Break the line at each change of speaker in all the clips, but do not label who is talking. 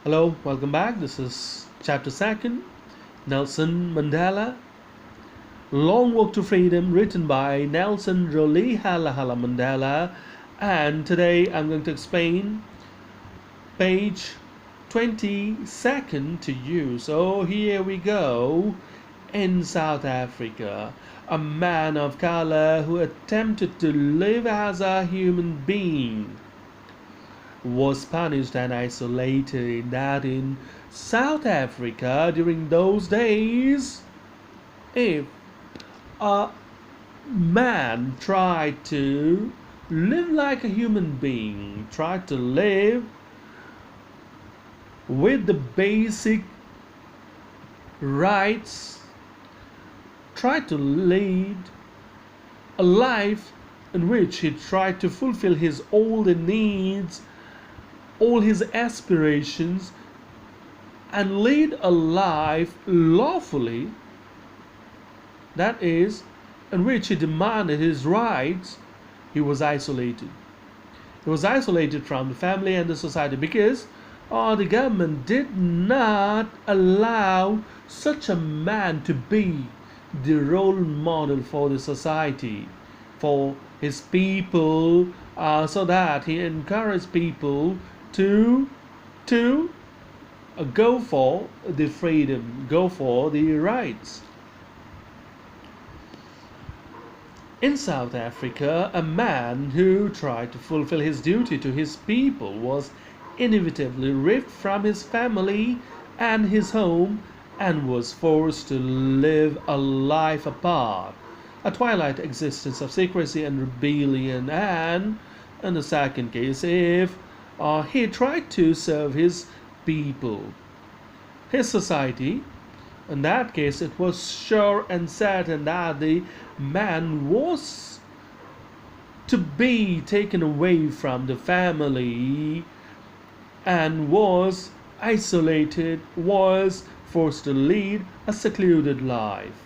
Hello, welcome back. This is chapter 2nd, Nelson Mandela. Long Walk to Freedom, written by Nelson Rolihlahla Mandela. And today I'm going to explain page 22nd to you. So here we go. In South Africa, a man of color who attempted to live as a human being was punished and isolated. That in South Africa during those days, if a man tried to live like a human being, tried to live with the basic rights, tried to lead a life in which he tried to fulfill his all the needs, all his aspirations, and lead a life lawfully, that is, in which he demanded his rights, he was isolated. He was isolated from the family and the society because the government did not allow such a man to be the role model for the society, for his people, so that he encouraged people to go for the freedom, go for the rights. In South Africa, a man who tried to fulfill his duty to his people was inevitably ripped from his family and his home and was forced to live a life apart, a twilight existence of secrecy and rebellion. And in the second case, if he tried to serve his people, his society, in that case it was sure and certain that the man was to be taken away from the family and was isolated, was forced to lead a secluded life,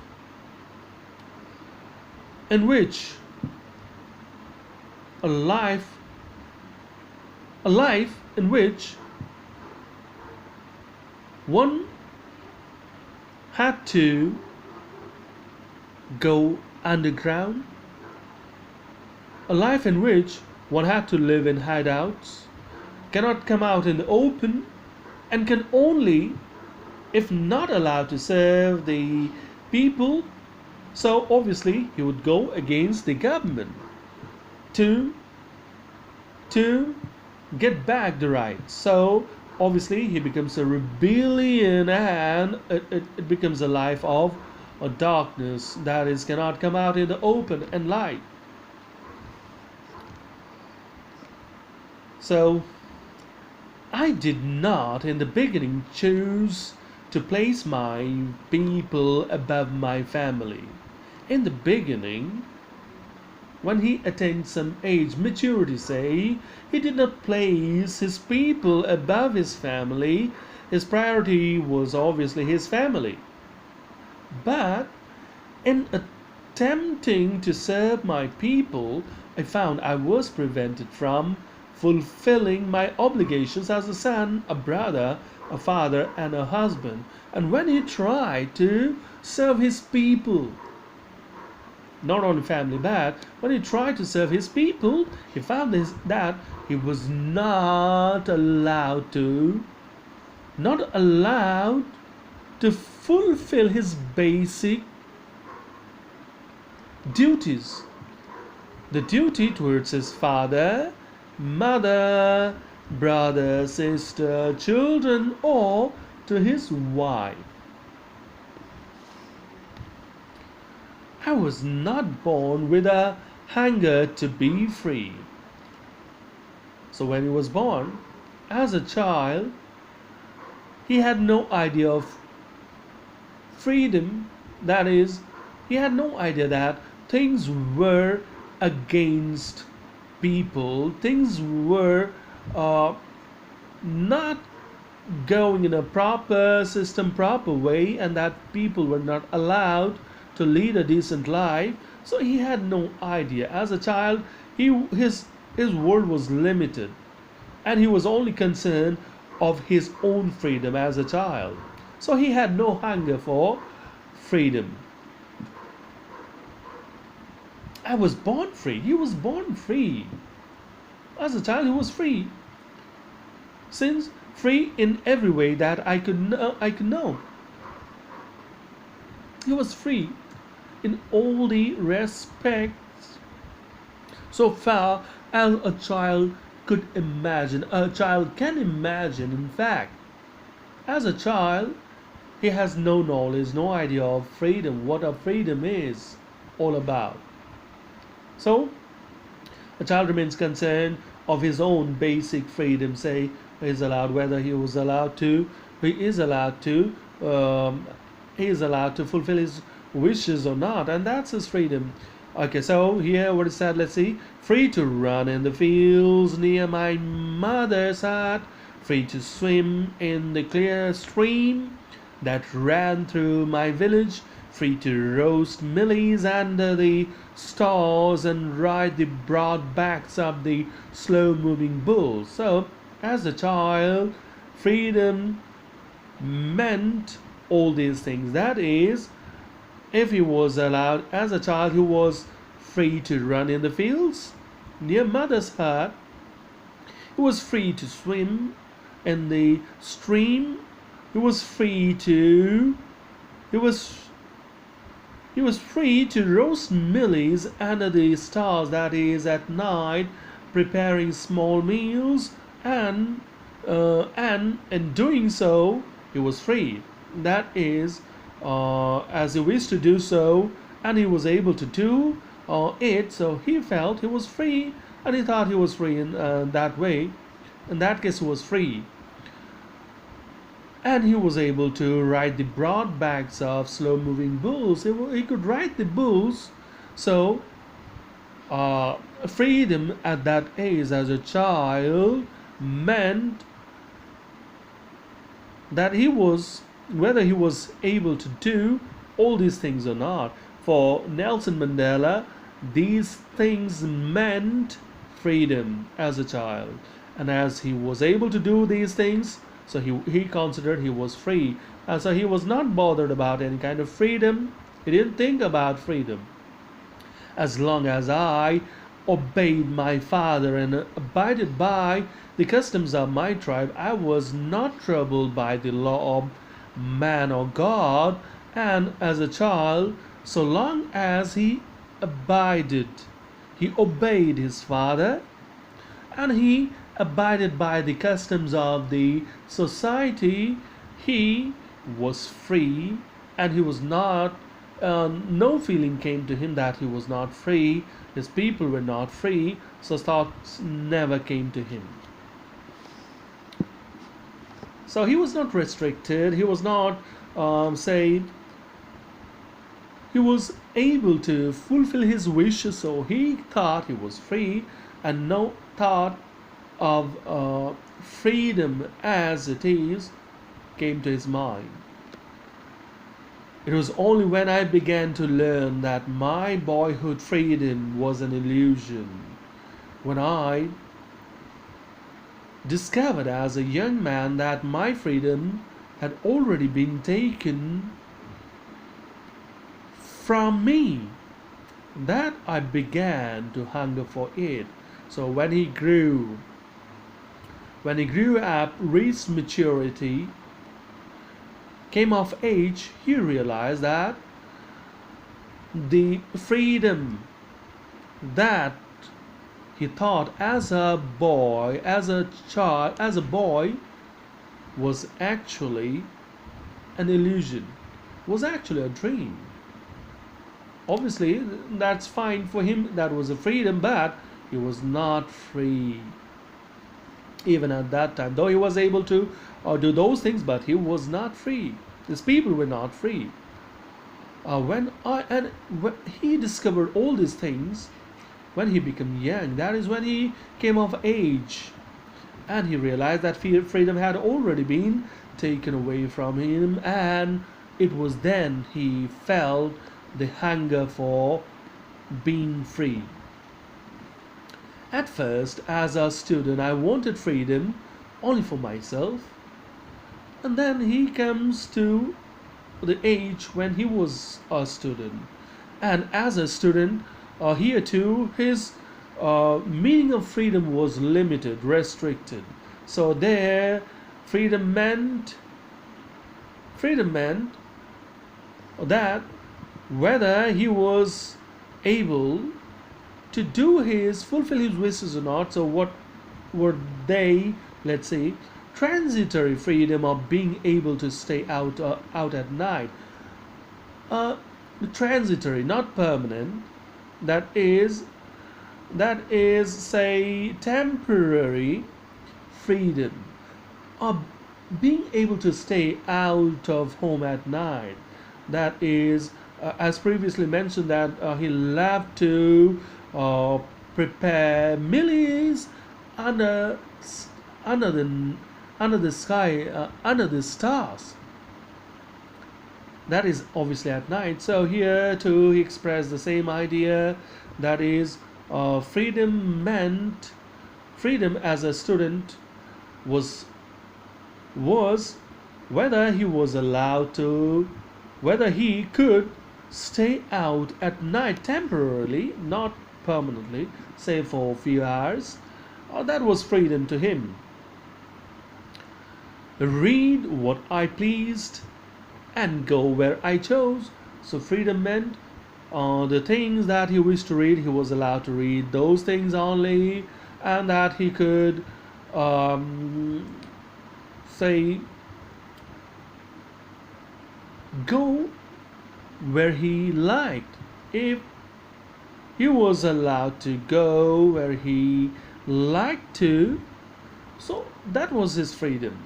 in which a life in which one had to go underground, a life in which one had to live in hideouts, cannot come out in the open, and can only, if not allowed to serve the people, so obviously he would go against the government to get back the rights. So obviously he becomes a rebellion, and it becomes a life of a darkness that is cannot come out in the open and light. So I did not in the beginning choose to place my people above my family. In the beginning, when he attained some age, maturity say, he did not place his people above his family. His priority was obviously his family. But in attempting to serve my people, I found I was prevented from fulfilling my obligations as a son, a brother, a father, and a husband. And when he tried to serve his people, not only family, but when he tried to serve his people, he found that he was not allowed to fulfill his basic duties. The duty towards his father, mother, brother, sister, children, or to his wife. I was not born with a hunger to be free. So when he was born, as a child, he had no idea of freedom. That is, he had no idea that things were against people, things were not going in a proper system, proper way, and that people were not allowed to lead a decent life. So he had no idea. As a child, his world was limited, and he was only concerned of his own freedom as a child. So he had no hunger for freedom. I was born free. He was born free. As a child, he was free. Since free in every way that I could know. He was free in all the respects. So far as a child could imagine, a child can imagine, in fact. As a child, he has no knowledge, no idea of freedom, what a freedom is all about. So, a child remains concerned of his own basic freedom, say, he is allowed to fulfill his wishes or not, and that's his freedom. Okay, so here what is said, let's see. Free to run in the fields near my mother's hut, free to swim in the clear stream that ran through my village, free to roast millies under the stars and ride the broad backs of the slow-moving bulls. So, as a child, freedom meant all these things. That is, if he was allowed, as a child, he was free to run in the fields near mother's hut. He was free to swim in the stream. He was free to roast millies under the stars, that is, at night, preparing small meals, and in doing so, he was free. That is, as he wished to do so, and he was able to do it, so he felt he was free, and he thought he was free in that way. In that case, he was free. And he was able to ride the broad backs of slow-moving bulls. He could ride the bulls. So, freedom at that age as a child meant that whether he was able to do all these things or not. For Nelson Mandela, these things meant freedom as a child. And as he was able to do these things, so he considered he was free. And so he was not bothered about any kind of freedom. He didn't think about freedom. As long as I obeyed my father and abided by the customs of my tribe, I was not troubled by the law of man or God. And as a child, so long as he obeyed his father, and he abided by the customs of the society, he was free, and he was not, no feeling came to him that he was not free. His people were not free, so thoughts never came to him. So he was not restricted, he was not, he was able to fulfill his wishes, so he thought he was free, and no thought of freedom as it is came to his mind. It was only when I began to learn that my boyhood freedom was an illusion, when I discovered as a young man that my freedom had already been taken from me, that I began to hunger for it. So when he grew up, reached maturity, came of age, he realized that the freedom that he thought as a boy, as a child, as a boy, was actually an illusion, was actually a dream. Obviously, that's fine for him, that was a freedom, but he was not free. Even at that time, though he was able to do those things, but he was not free. His people were not free. When he discovered all these things, when he became young, that is when he came of age, and he realized that freedom had already been taken away from him, and it was then he felt the hunger for being free. At first, as a student, I wanted freedom only for myself. And then he comes to the age when he was a student. And as a student, here too, his meaning of freedom was limited, restricted. So there, freedom meant freedom meant that whether he was able to do his fulfill his wishes or not. So what were they? Let's say transitory freedom of being able to stay out at night. Uh, Transitory, not permanent. That is say temporary freedom of being able to stay out of home at night. That is, as previously mentioned, that he loved to uh, prepare meals under under the under the sky, under the stars. That is obviously at night. So here too, he expressed the same idea. That is, freedom meant freedom as a student was was whether he was allowed to, whether he could stay out at night temporarily, not permanently, say for a few hours. That was freedom to him. Read what I pleased and go where I chose. So freedom meant the things that he wished to read, he was allowed to read those things only, and that he could um, say go where he liked. If he was allowed to go where he liked to, so that was his freedom.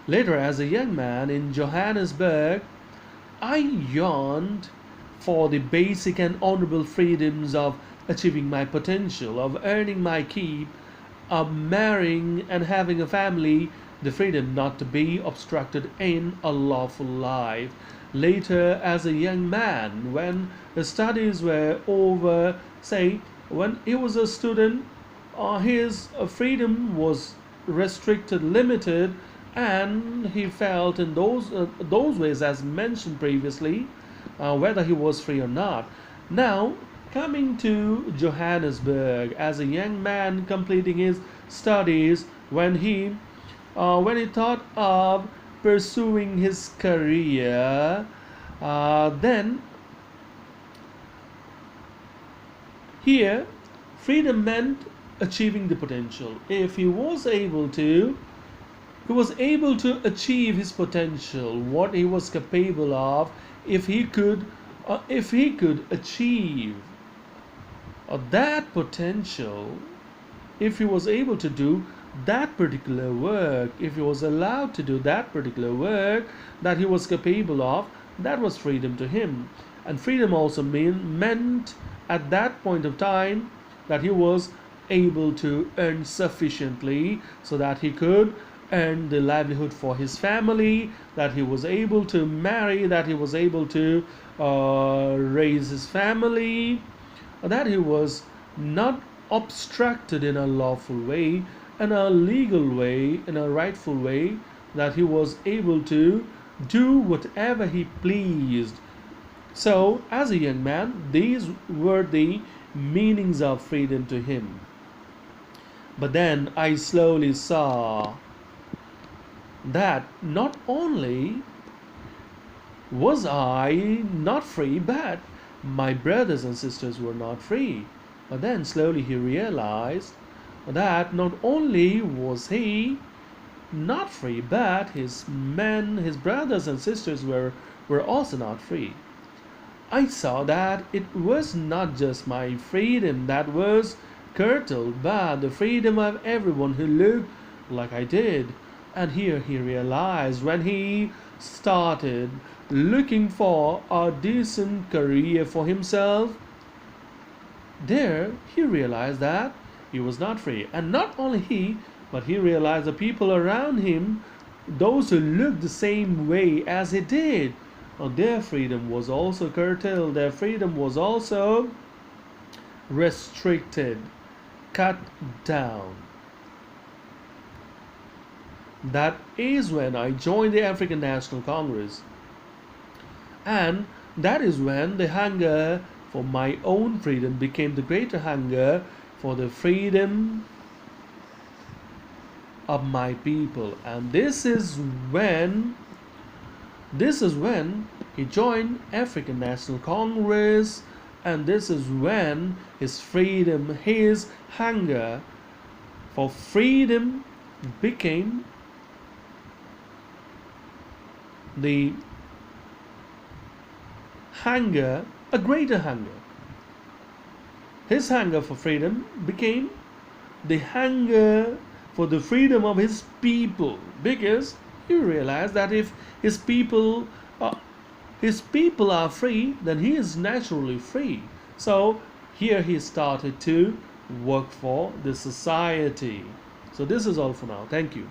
Later, as a young man in Johannesburg, I yearned for the basic and honorable freedoms of achieving my potential, of earning my keep, of marrying and having a family, the freedom not to be obstructed in a lawful life. Later, as a young man, when his studies were over, say, when he was a student, his freedom was restricted, limited, and he felt in those ways, as mentioned previously, whether he was free or not. Now, coming to Johannesburg as a young man completing his studies, when he thought of pursuing his career, then here freedom meant achieving the potential. If he was able to achieve his potential, what he was capable of, if he could achieve that potential, if he was able to do that particular work, if he was allowed to do that particular work that he was capable of, that was freedom to him. And freedom also meant at that point of time that he was able to earn sufficiently so that he could earn the livelihood for his family, that he was able to marry, that he was able to raise his family, that he was not obstructed in a lawful way, in a legal way, in a rightful way, that he was able to do whatever he pleased. So, as a young man, these were the meanings of freedom to him. But then I slowly saw that not only was I not free, but my brothers and sisters were not free. But then slowly he realized that not only was he not free, but his brothers and sisters were also not free. I saw that it was not just my freedom that was curtailed, but the freedom of everyone who looked like I did. And here he realized, when he started looking for a decent career for himself, there he realized that he was not free. And not only he, but he realized the people around him, those who looked the same way as he did, their freedom was also curtailed, their freedom was also restricted, cut down. That is when I joined the African National Congress. And that is when the hunger for my own freedom became the greater hunger for the freedom of my people. And this is when he joined African National Congress, and this is when his freedom, his hunger for freedom became the hunger, a greater hunger. His hunger for freedom became the hunger for the freedom of his people, because he realized that if his people are free, then he is naturally free. So here he started to work for the society. So this is all for now. Thank you.